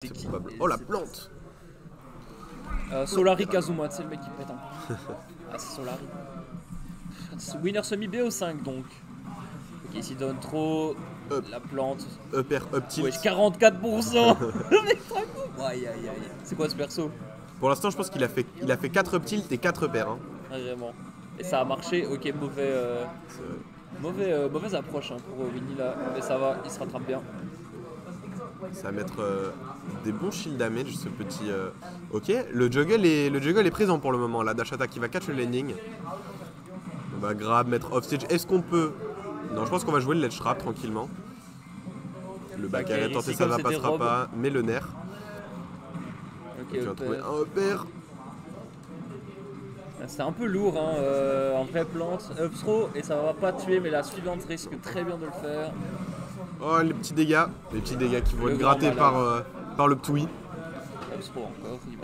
C'est probable. Oh la plante. Solari Kazuma, c'est le mec qui pète un peu. Ah, c'est Solari. Winner semi BO5 donc. Ok, ici donne trop. La plante. Up tilt. Ouais, 44%. Le mec prend un coup. Aïe aïe aïe. C'est quoi ce perso? Pour l'instant, je pense qu'il a fait 4 up tilt et 4 paires. Hein. Vraiment. Et ça a marché. Ok, mauvaise approche hein, pour Winnie là. Mais ça va, il se rattrape bien. Ça va mettre des bons shield damage ce petit. Ok, le juggle est présent pour le moment. La dash attack qui va catch le landing. On va grab, mettre off stage. Est-ce qu'on peut. Non, je pense qu'on va jouer le ledge trap tranquillement. Le back air est tenté, ça ne passera pas. Mais le nerf. Ok, tu vas trouver un upper. C'était un peu lourd, hein, en vraie plante. Up throw et ça va pas tuer, mais la suivante risque très bien de le faire. Oh, les petits dégâts qui vont être grattés par le ptoui.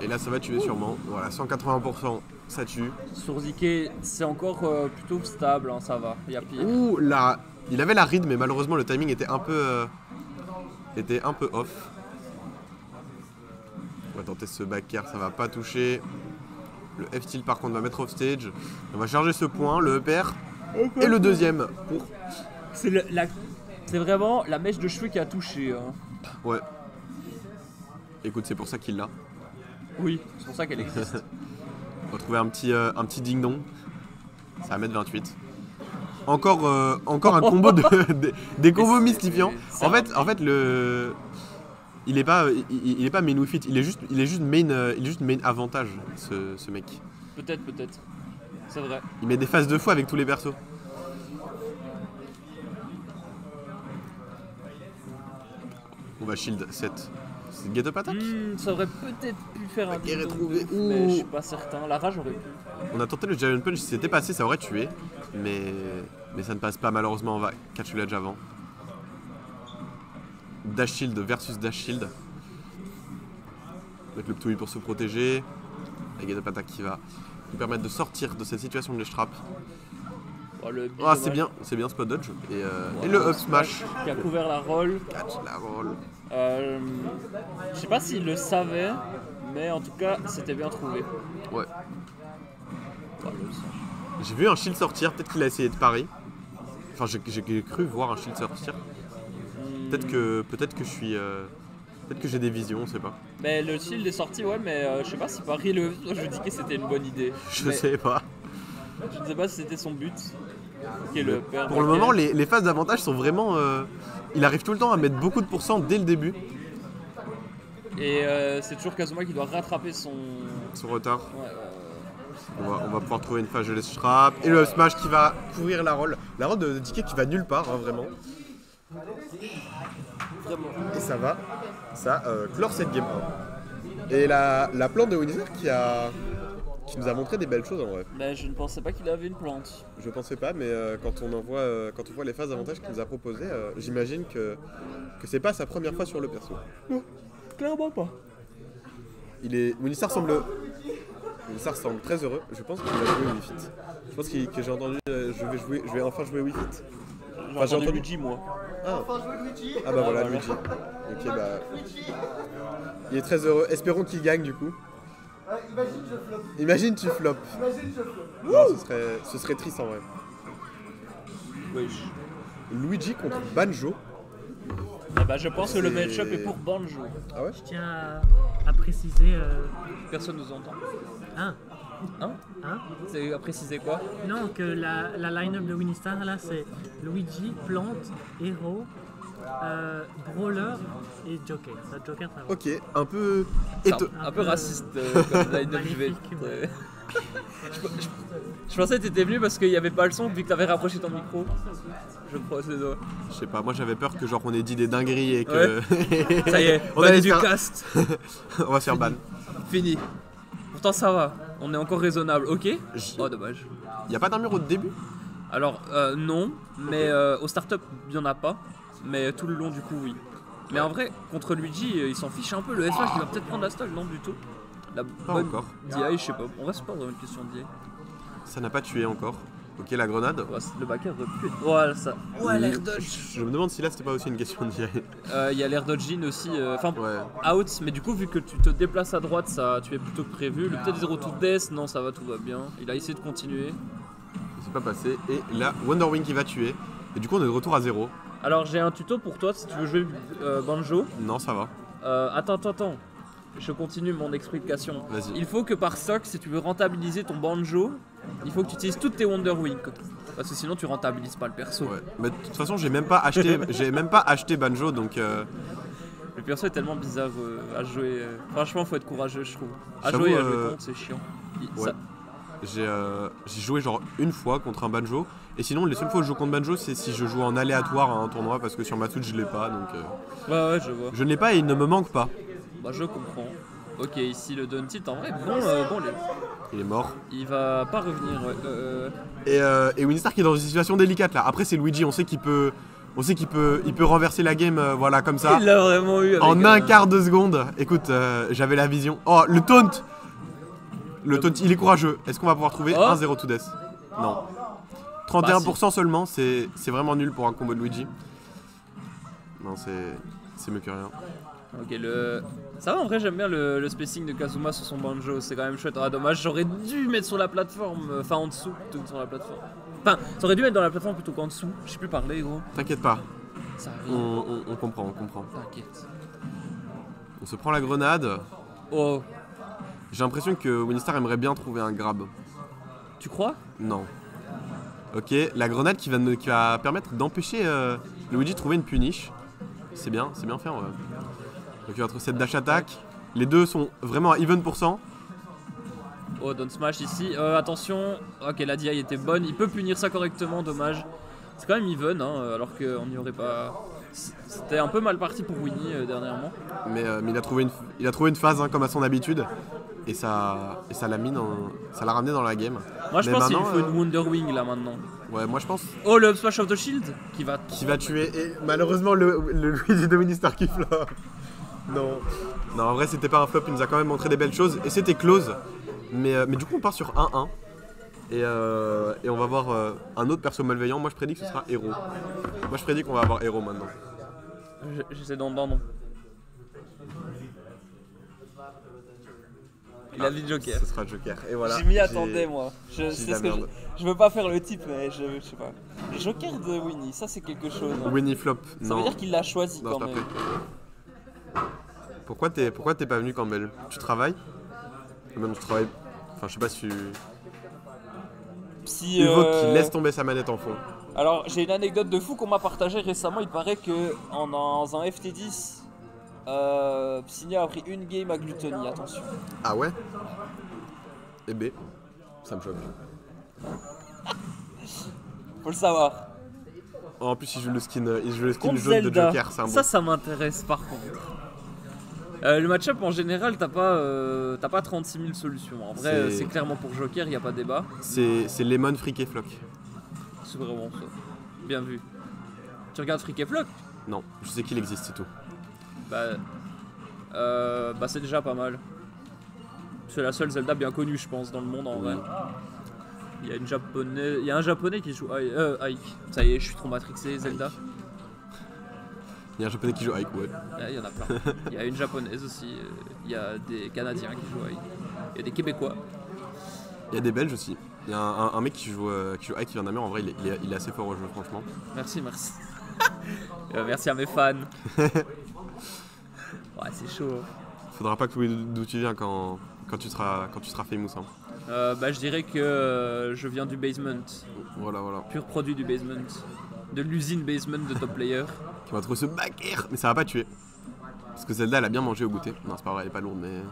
Et là, ça va tuer sûrement. Voilà, 180%, ça tue. Sur Zike, c'est encore plutôt stable, hein, ça va. Il y a pire. Ouh là, il avait la read, mais malheureusement, le timing était un peu off. On va tenter ce back air, ça va pas toucher. Le F-tilt par contre va mettre off stage. On va charger ce point, le upper et le deuxième pour. C'est vraiment la mèche de cheveux qui a touché. Hein. Ouais. Écoute, c'est pour ça qu'il l'a. Oui, c'est pour ça qu'elle existe. On va trouver un petit ding-dong. Ça va mettre 28. Encore un combo des combos mystifiants. En fait, le. Il est pas main with it, il est juste main avantage ce mec. Peut-être. C'est vrai. Il met des phases de fou avec tous les persos. On va shield 7. C'est get up attack. Ça aurait peut-être pu faire un ding retrouvé, mais je suis pas certain. La rage aurait pu. On a tenté le Giant Punch, si c'était passé, ça aurait tué. Mais ça ne passe pas malheureusement, on va catch le edge avant. Dash shield versus dash shield. Avec le ptoui pour se protéger. La get up attack qui va nous permettre de sortir de cette situation de ledge trap. Oh, c'est bien spot dodge. Et le up smash. Qui a couvert la roll. Catch la roll. Je sais pas s'il le savait, mais en tout cas, c'était bien trouvé. Ouais. J'ai vu un shield sortir, peut-être qu'il a essayé de pari. Enfin, j'ai cru voir un shield sortir. Peut-être que je suis. Peut-être que j'ai des visions, on sait pas. Mais le shield est sorti, ouais, mais je sais pas si Paris je dis que c'était une bonne idée. Je sais pas. Je ne sais pas si c'était son but. Pour le moment, les phases d'avantage sont vraiment. Il arrive tout le temps à mettre beaucoup de pourcents dès le début. Et c'est toujours Kazuma qui doit rattraper son retard. Ouais. On va pouvoir trouver une phase de ledge trap. Et le smash qui va couvrir la roll. La roll de DK qui va nulle part, hein, vraiment. Et ça va clore cette game 1. Et la plante de Windsor qui nous a montré des belles choses en vrai. Mais je ne pensais pas qu'il avait une plante. Je pensais pas, mais quand on voit les phases d'avantage qu'il nous a proposées, j'imagine que c'est pas sa première fois sur le perso. Non, clairement pas. Windsor semble très heureux. Je pense qu'il va jouer Wii Fit. Je pense que j'ai entendu je vais enfin jouer Wii Fit. J'ai entendu Luigi moi. Ah bah voilà, Luigi. Ok, bah. Il est très heureux. Espérons qu'il gagne du coup. Imagine tu flops. Non, ce serait triste en vrai. Wesh. Luigi contre Banjo. Ah bah je pense que le match-up est pour Banjo. Ah ouais? Je tiens à préciser. Personne nous entend. Hein? C'est à préciser quoi? Non, que la line-up de Winnistar là c'est Luigi, Plante, Hero, Brawler et Joker. Ça, Joker, ça va. Ok, un peu raciste comme line-up, je vais. Je pensais que t'étais venu parce qu'il n'y avait pas le son vu que t'avais rapproché ton micro. Je croise les doigts. Je sais pas, moi j'avais peur que genre on ait dit des dingueries et que. Ouais. Ça y est, on a du cast. On va se faire ban. Fini. Pourtant ça va, on est encore raisonnable, ok? Oh dommage. Y'a pas d'un mur au début? Alors non, mais au start-up il y en a pas, mais tout le long du coup oui. Mais en vrai, contre Luigi, il s'en fiche un peu, le SH il va peut-être prendre la stock, non du tout. La Pas bonne encore. DI, je sais pas, on va se poser une question de DI. Ça n'a pas tué encore. Ok, la grenade. Ouais, le backer aurait pu être. Ouais, ça. Ouais, l'air dodge. Je me demande si là c'était pas aussi une question de Il y a l'air dodge in aussi. Enfin, Ouais. out, mais du coup, vu que tu te déplaces à droite, ça, tu es plutôt que prévu. Le peut-être 0 to death, non, ça va, tout va bien. Il a essayé de continuer. C'est pas passé. Et là, Wonderwing qui va tuer. Et du coup, on est de retour à 0. Alors, j'ai un tuto pour toi si tu veux jouer banjo. Non, ça va. Attends. Je continue mon explication. Vas-y. Il faut que par stock, si tu veux rentabiliser ton banjo, il faut que tu utilises toutes tes Wonderwing. Parce que sinon, tu rentabilises pas le perso. Ouais. Mais de toute façon, j'ai même pas acheté Banjo, donc. Le perso est tellement bizarre à jouer. Franchement, faut être courageux, je trouve. À J'avoue, jouer et à jouer contre, c'est chiant. Ouais. J'ai joué genre une fois contre un Banjo. Et sinon, les seules fois où je joue contre Banjo, c'est si je joue en aléatoire à un tournoi, parce que sur ma Switch, je l'ai pas. Donc, Ouais, je vois. je ne l'ai pas et il ne me manque pas. Bah, je comprends. Ok, ici le Dauntit, en vrai, bon, Il est mort. il va pas revenir. Et Winstar qui est dans une situation délicate là. Après, c'est Luigi, on sait qu'il peut renverser la game, voilà, comme ça. Il l'a vraiment eu. Avec En un quart de seconde. Écoute, j'avais la vision. Oh, le taunt. Le taunt, il est courageux. Est-ce qu'on va pouvoir trouver 1-0 to death? Non. 31% seulement, c'est vraiment nul pour un combo de Luigi. Non, c'est mieux que rien. Ok, ça va, en vrai, j'aime bien le spacing de Kazuma sur son banjo, c'est quand même chouette. Ah, dommage, j'aurais dû mettre sur la plateforme, enfin en dessous plutôt que sur la plateforme. Enfin, ça aurait dû mettre dans la plateforme plutôt qu'en dessous. Je sais plus parler, gros. T'inquiète pas, Ça arrive. on comprend. T'inquiète. On se prend la grenade. Oh, J'ai l'impression que Winstar aimerait bien trouver un grab. tu crois? Non. Ok, la grenade qui va permettre d'empêcher Luigi de trouver une punish. C'est bien fait en vrai. Donc il va trouver cette dash attack. Les deux sont vraiment à even %. Oh, down smash ici. Attention. Ok, la DI était bonne. Il peut punir ça correctement, dommage. C'est quand même even, hein, alors qu'on n'y aurait pas. C'était un peu mal parti pour Winnie dernièrement. Mais il a trouvé une phase hein, comme à son habitude. Et ça l'a mis ça l'a ramené dans la game. Moi je Mais pense qu'il maintenant, faut une Wonderwing là maintenant. Ouais, moi je pense. Oh, le up smash of the shield qui va Tuer. Et malheureusement, le Luigi de Winstar qui flop. Non. Non, en vrai, c'était pas un flop. Il nous a quand même montré des belles choses. Et c'était close. Mais du coup, on part sur 1-1. Et on va voir un autre perso malveillant. Moi je prédis que ce sera Hero. Moi je prédis qu'on va avoir Hero maintenant. J'essaie d'entendre. Il a dit Joker. Ce sera Joker. Et voilà. Je m'y attendais moi. merde. Je veux pas faire le type mais je sais pas. Joker de Winnie, ça c'est quelque chose. Hein. Winnie flop. Ça Non. veut dire qu'il l'a choisi Non, quand t'as même. pris. Pourquoi t'es pas venu Campbell? Tu travailles? Même je travaille. Enfin je sais pas si tu. Si, Hugo qui laisse tomber sa manette en fond. Alors j'ai une anecdote de fou qu'on m'a partagée récemment. Il paraît que dans un FT10, Psynia a pris une game à Gluttony, attention. Ah ouais? Et B. Ça me choque. Faut le savoir. Oh, en plus il joue le skin Contre jaune de Zelda, Joker, c'est un bon. ça m'intéresse par contre. Le match-up en général, t'as pas 36 000 solutions. En vrai, c'est clairement pour Joker, y a pas de débat. C'est Lemon, Frick et Flock. C'est vraiment ça. Bien vu. Tu regardes Frick et Flock? Non, je sais qu'il existe, c'est tout. Bah c'est déjà pas mal. C'est la seule Zelda bien connue, je pense, dans le monde en vrai. Il y a un japonais qui joue Ike. Ça y est, je suis trop matrixé, Zelda. Il y a un japonais qui joue Ike, ouais. Il y en a plein. Il y a une japonaise aussi. Il y a des Canadiens qui jouent Ike. Il y a des Québécois. Il y a des Belges aussi. Il y a un mec qui joue Ike qui vient d'Amérique. En vrai, il est assez fort au jeu, franchement. Merci. Merci à mes fans. Ouais, c'est chaud. Faudra pas que tu oublies d'où tu viens quand tu seras famous. Hein. Je dirais que je viens du basement. Voilà. Pur produit du basement. De l'usine basement de Top Player. Qui va trouver ce back air, mais ça va pas tuer. Parce que Zelda elle a bien mangé au goûter. Non, c'est pas vrai, elle est pas lourde, mais.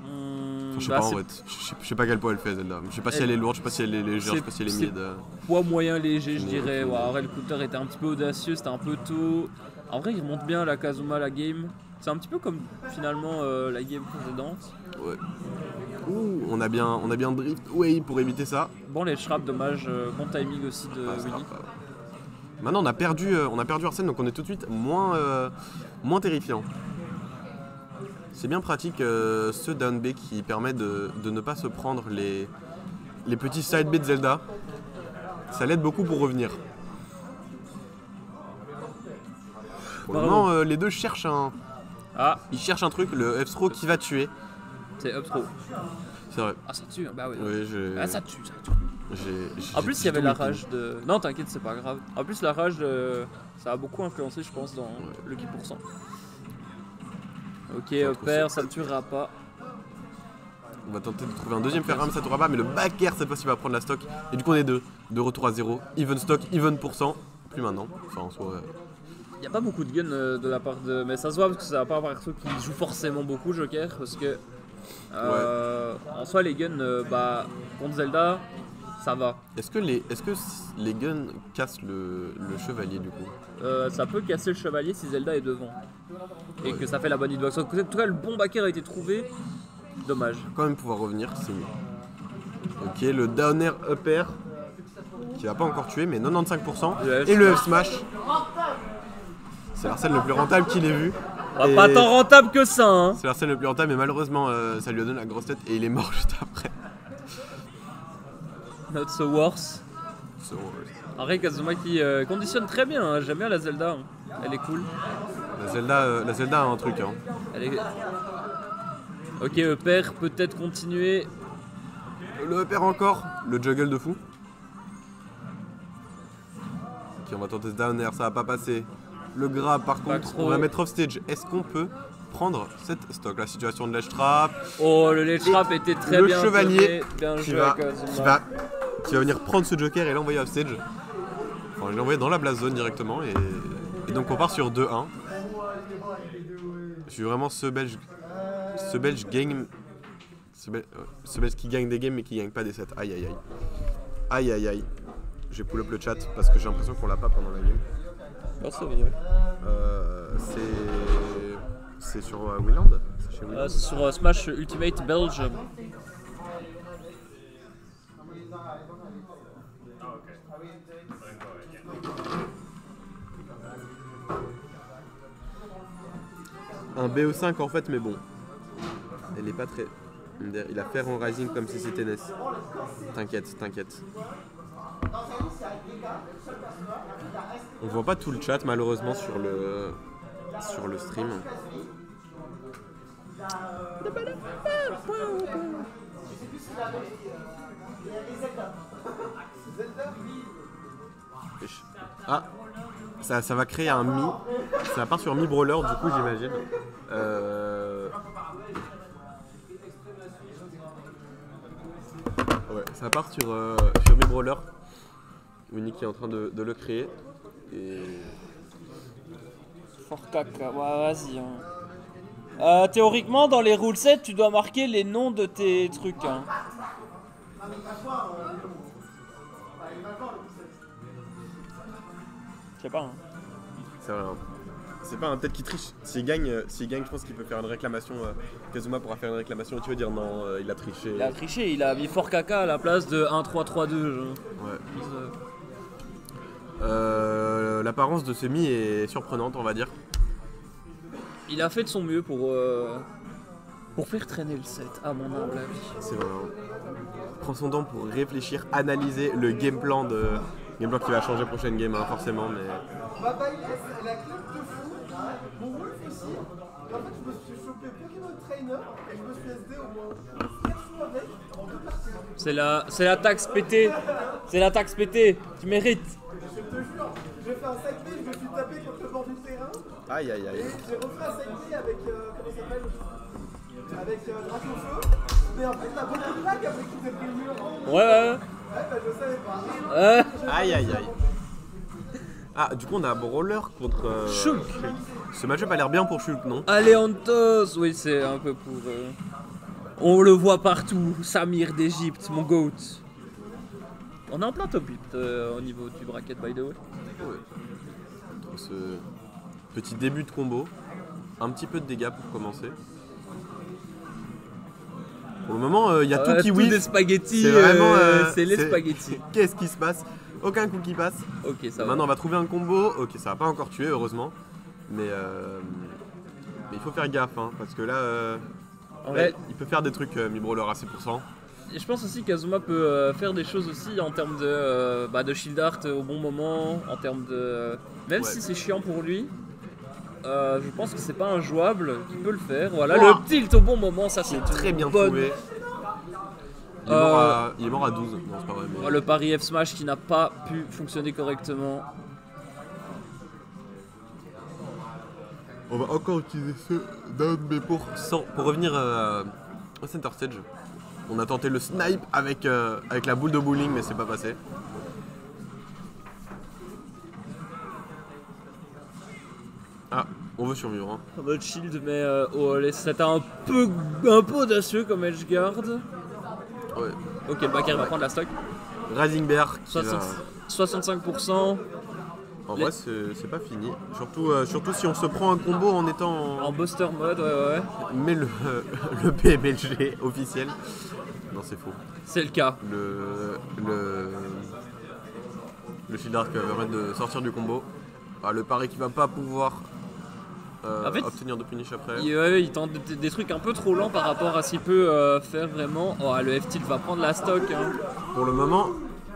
Enfin, je sais pas en fait. Je sais pas quel poids elle fait Zelda. Je sais pas si elle est lourde, je sais pas si elle est légère, je sais pas si elle est mid. Poids moyen léger, je dirais. Ouais, en vrai, le counter était un petit peu audacieux, c'était un peu tôt. En vrai, il monte bien la Kazuma, la game. C'est un petit peu comme finalement la game précédente. Ouais. Ouh, on a bien drift way pour éviter ça. Bon, les shrap, dommage. Bon timing aussi de Winnie. Maintenant on a perdu Arsène, donc on est tout de suite moins terrifiant. C'est bien pratique ce down B qui permet de ne pas se prendre les petits side B de Zelda. ça l'aide beaucoup pour revenir. Pour le Bravo. moment, les deux cherchent un... Ah, Ils cherchent un truc, le F-throw qui va tuer. c'est up throw. C'est vrai. Ah, ça tue, hein. Bah oui. Oui, Ah, ça tue, ça tue. En plus, il y avait la rage de. Non, t'inquiète, c'est pas grave. En plus, la rage, ça a beaucoup influencé, je pense, dans le qui %. Ok, Upper, ça ne tuera pas. On va tenter de trouver un deuxième fer arm, ça tournera pas, mais le back air cette fois-ci va prendre la stock. Et du coup, on est deux. De retour à 0. Even stock, even %. Plus maintenant. Enfin, en soi. Il n'y a pas beaucoup de guns de la part de. Mais ça se voit parce que ça va pas avoir ceux qui jouent forcément beaucoup Joker. Parce que. En soi, les guns, contre Zelda, ça va. Est-ce que les guns cassent le chevalier du coup? Ça peut casser le chevalier si Zelda est devant. Et que ça fait la bonne hitbox. En tout cas, le bon backer a été trouvé. Dommage. Quand même pouvoir revenir, c'est mieux. Ok, le down air up air. Qui va pas encore tuer, mais 95%. Et le F smash. C'est l'arsène le plus rentable qu'il ait vu. Et Pas tant rentable que ça, hein. c'est l'arsène le plus rentable, mais malheureusement, ça lui a donné la grosse tête et il est mort juste après. Not so worse. So, Après, Kazuma qui conditionne très bien, hein. J'aime bien la Zelda, hein. Elle est cool. la Zelda a un truc. Hein. Elle est... Ok, Père, peut-être continuer. Le up air encore. Le juggle de fou. Ok, on va tenter ce down air, ça va pas passer. Le grab par contre, trop. on va mettre off stage. Est-ce qu'on peut prendre cette stock? La situation de ledge trap. Oh, le ledge trap était très le bien. chevalier bien qui joué, va, Kazuma. qui va venir prendre ce joker et l'envoyer off stage. Enfin, je l'ai envoyé dans la blast zone directement et donc on part sur 2-1. Je suis vraiment ce belge game. Ce belge qui gagne des games mais qui gagne pas des sets. Aïe aïe aïe. Aïe aïe aïe. Je vais pull up le chat parce que j'ai l'impression qu'on l'a pas pendant la game. Oh, c'est vrai. C'est sur Wayland? C'est chez Wayland? C'est sur Smash Ultimate Belgium. Un BO5 en fait, mais bon. Elle est pas très. Il a fait en Rising comme si c'était NES. T'inquiète, t'inquiète. On voit pas tout le chat malheureusement sur le stream. Ah, ça va créer un Mi. Ça part sur Mi Brawler du coup j'imagine. Ouais, ça part sur Mi Brawler. Winnie qui est en train de le créer. Et... Fort caca, ouais, vas-y. Hein. Théoriquement, dans les rule sets, tu dois marquer les noms de tes trucs. Hein. Je sais pas. Hein. C'est pas un tête qui triche. S'il gagne, je pense qu'il peut faire une réclamation. Kazuma pourra faire une réclamation et tu vas dire non, il a triché. Il a triché, il a mis fort caca à la place de 1-3-3-2. Ouais. L'apparence de ce Mi est surprenante, on va dire. Il a fait de son mieux pour faire traîner le set, à mon humble avis. C'est vrai. Prends son temps pour réfléchir, analyser le game plan qui va changer prochaine game, hein, forcément, mais. Ma baillesse, elle a claque de fou. Mon Wolf aussi. Et en fait, je me suis chopé Pokémon Trainer et je me suis SD au moins 4 fois avec en 2 parties. C'est la taxe pétée. C'est la taxe pétée. Tu mérites. Je te jure, j'ai fait un 5 je me suis tapé contre le bord du terrain. Aïe aïe aïe. Et j'ai refait un 5 avec, comment ça s'appelle, avec Dragon Feu. Mais en fait, t'as beaucoup de lag après qu'il t'ait pris le mur. Ouais. Ouais, bah je savais pas. Aïe aïe aïe. Ah, du coup, on a Brawler contre. Shulk. Ce match-up a l'air bien pour Shulk, non? Aléantos. Oui, c'est un peu pour. On le voit partout. Samir d'Egypte, mon goat. On est en plein top 8 au niveau du bracket, by the way. Ouais. Entre ce petit début de combo, un petit peu de dégâts pour commencer. Pour le moment, il y a tout qui tout whiff. des spaghettis, C'est vraiment, c'est les spaghettis. Qu'est-ce qui se passe? Aucun coup qui passe. Ok, ça va. Maintenant, on va trouver un combo. Ok, ça va pas encore tuer, heureusement. Mais il faut faire gaffe, hein, parce que là, En vrai, il peut faire des trucs Mi Brawler à 6%. Et je pense aussi qu'Azuma peut faire des choses aussi en termes de shield art au bon moment, en termes de... Même si c'est chiant pour lui, je pense que c'est pas injouable, il peut le faire. Voilà, le tilt au bon moment, ça c'est Très bien bonne... trouvé. Il est mort à 12, non c'est pas vrai. Mais... Le pari F smash qui n'a pas pu fonctionner correctement. On va encore utiliser ce down B pour revenir au center stage. On a tenté le snipe avec la boule de bowling mais c'est pas passé. Ah, on veut survivre. Hein. En mode shield mais c'était un peu audacieux comme edge guard. Ouais. Ok, le backer va prendre la stock. Rising Bear qui 65%. En vrai c'est pas fini. Surtout si on se prend un combo en étant en buster mode, ouais. Mais le PMLG officiel. Non c'est faux. C'est le cas. Le shield art qui va permettre de sortir du combo. Ah, le pari qui va pas pouvoir en fait, obtenir de punish après. Il tente des trucs un peu trop lents par rapport à ce qu'il peut faire vraiment. Oh, le F-tilt va prendre la stock. Hein. Pour le moment,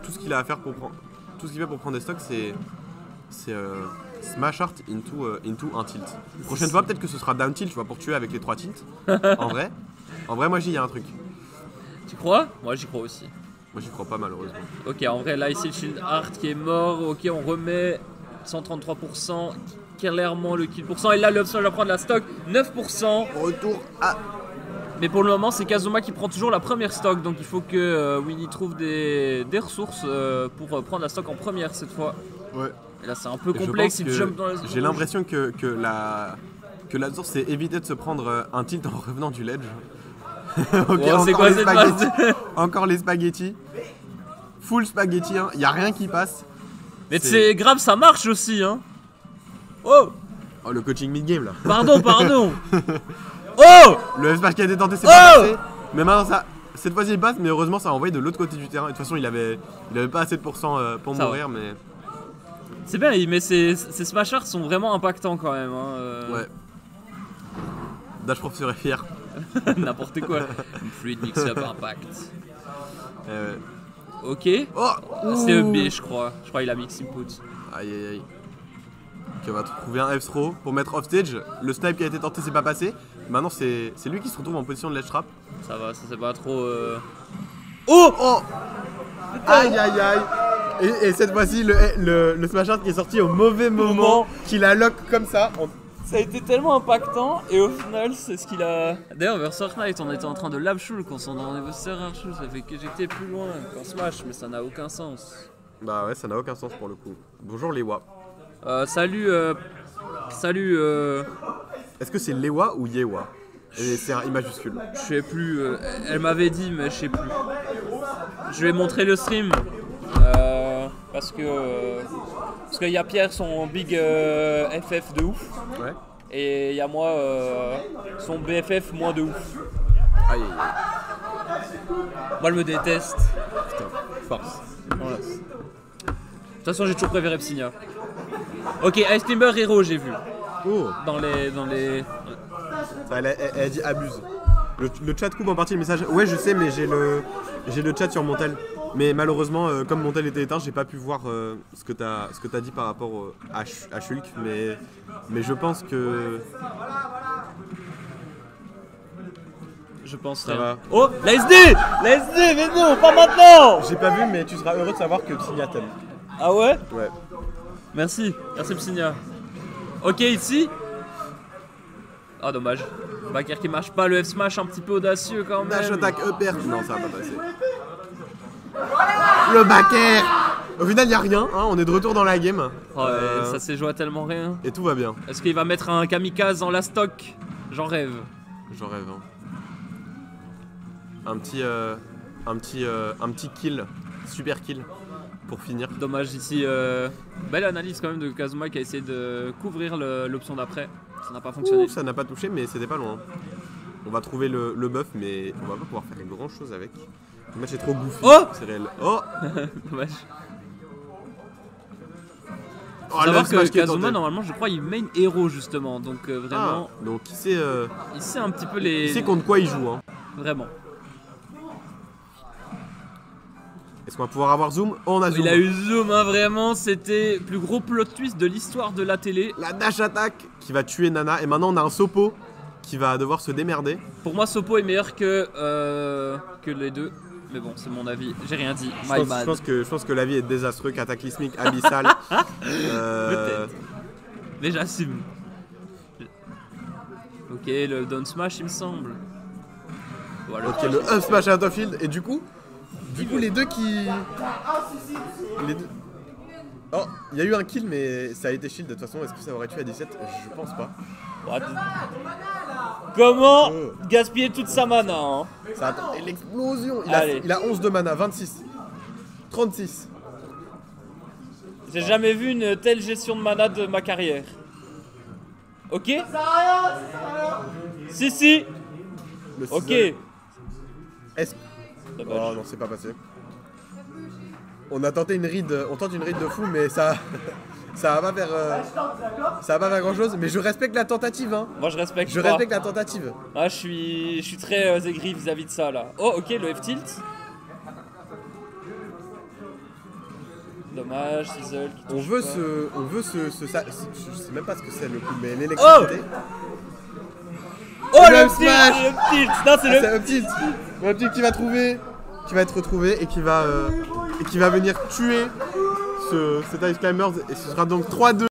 tout ce qu'il a à faire pour prendre des stocks, c'est smash art into un tilt. Prochaine fois, peut-être que ce sera down tilt, tu vois, pour tuer avec les 3 tilts. En vrai, moi j'y ai un truc. Tu crois? Moi j'y crois aussi. Moi j'y crois pas malheureusement. Ok, en vrai là ici le shield art qui est mort. Ok, on remet 133%. Clairement le kill pourcent. Et là l'option va prendre la stock 9%. Retour à... Mais pour le moment c'est Kazuma qui prend toujours la première stock. Donc il faut que Winnie trouve des ressources pour prendre la stock en première cette fois. Ouais. Et là c'est un peu complexe, il jump dans la zone. J'ai l'impression que la source c'est éviter de se prendre un tilt en revenant du ledge. Okay, oh, c'est quoi cette phase? Encore les spaghettis. Full spaghetti, hein. Y a rien qui passe. Mais c'est grave, ça marche aussi hein. Oh, le coaching mid-game là. Pardon. Oh, le F-smash qui a été tenté, c'est pas passé. Mais maintenant ça, cette fois-ci il passe, mais heureusement ça a envoyé de l'autre côté du terrain. De toute façon il avait pas assez de pourcent pour ça mourir, va. mais... C'est bien, mais ces smashers sont vraiment impactants quand même. Hein. Ouais. Dash Prof serait fier. N'importe quoi. Fluid mix-up impact. Ok. Oh, c'est EB je crois. Je crois qu'il a mix input. Aïe. Ok, on va trouver un F-throw pour mettre off stage. Le snipe qui a été tenté c'est pas passé. Maintenant c'est lui qui se retrouve en position de ledge trap. Ça va, ça c'est pas trop... Oh Aïe. Et cette fois-ci le smash art qui est sorti au mauvais moment, qui la lock comme ça. Ça a été tellement impactant et au final c'est ce qu'il a... D'ailleurs vers Surf Knight on était en train de lab shul quand on a enlevé Serrarchul, ça fait que j'étais plus loin qu'en Smash mais ça n'a aucun sens. Bah ouais ça n'a aucun sens pour le coup. Bonjour Lewa. Salut Est-ce que c'est Lewa ou Yewa? Et c'est un I majuscule. Je sais plus, elle m'avait dit mais je sais plus. Je vais montrer le stream parce qu'il y a Pierre son big FF de ouf. Ouais. Et il y a moi son BFF moins de ouf. Aïe. Moi je me déteste. Putain, force. Voilà. De toute façon j'ai toujours préféré Psynia. Ok, Ice Climber Hero j'ai vu. Oh. Dans les... Elle dit abuse. Le chat coupe en partie le message. Ouais je sais mais j'ai le chat sur mon tel. Mais malheureusement comme mon tel était éteint j'ai pas pu voir ce que t'as dit par rapport à Shulk mais je pense que... Je pense ça va. Oh la SD mais non pas maintenant. J'ai pas vu mais tu seras heureux de savoir que Psynia t'aime. Ah ouais? Ouais. Merci Psynia. Ok ici. Ah dommage. Backer qui marche pas, le F smash un petit peu audacieux quand même. Dash attack upper. Non ça va pas passer. Le backer. Au final y a rien, hein, on est de retour dans la game. Oh, ça s'est joué à tellement rien. Et tout va bien. Est-ce qu'il va mettre un kamikaze en la stock? J'en rêve. J'en rêve. Hein. Un petit kill, super kill pour finir. Dommage ici. Belle analyse quand même de Kazuma qui a essayé de couvrir l'option d'après. Ça n'a pas fonctionné. Ouh, ça n'a pas touché mais c'était pas loin. On va trouver le buff mais on va pas pouvoir faire grand chose avec. Le match est trop goofy. Oh, c'est réel. Oh. Dommage. Oh, savoir que Kazuma normalement je crois il main héros justement donc vraiment. Ah, donc il sait il sait un petit peu les. Il sait contre quoi il joue hein. Vraiment. Est-ce qu'on va pouvoir avoir zoom? Oh, on a zoom. Il a eu zoom, hein, vraiment, c'était le plus gros plot twist de l'histoire de la télé. La dash attack qui va tuer Nana. Et maintenant, on a un Sopo qui va devoir se démerder. Pour moi, Sopo est meilleur que les deux. Mais bon, c'est mon avis, j'ai rien dit. Je pense que la vie est désastreuse, cataclysmique, abyssale. Peut-être. Mais j'assume. Ok, le down smash, il me semble. Voilà. Ok, le up smash out of field. Et du coup, les deux qui. Les deux... Oh, il y a eu un kill, mais ça a été shield de toute façon. Est-ce que ça aurait tué à 17? Je pense pas. Comment gaspiller toute sa mana, hein? Ça attend. Et l'explosion. Il a 11 de mana, 26, 36. J'ai jamais vu une telle gestion de mana de ma carrière. Ok? Si. Ok. Est-ce... Oh non, c'est pas passé. On a tenté une read, on tente une read de fou, mais ça va pas faire grand chose. Mais je respecte la tentative, hein. Moi je respecte. Je respecte la tentative. Ah, je suis très aigri vis-à-vis de ça là. Oh, ok, le F-tilt. Dommage, Sizzle qui touche pas. Je sais même pas ce que c'est le coup, mais l'électricité. Oh, le tilt. Non, c'est le tilt. Le tilt qui va être retrouvé et qui va venir tuer cet Ice Climbers. Et ce sera donc 3-2.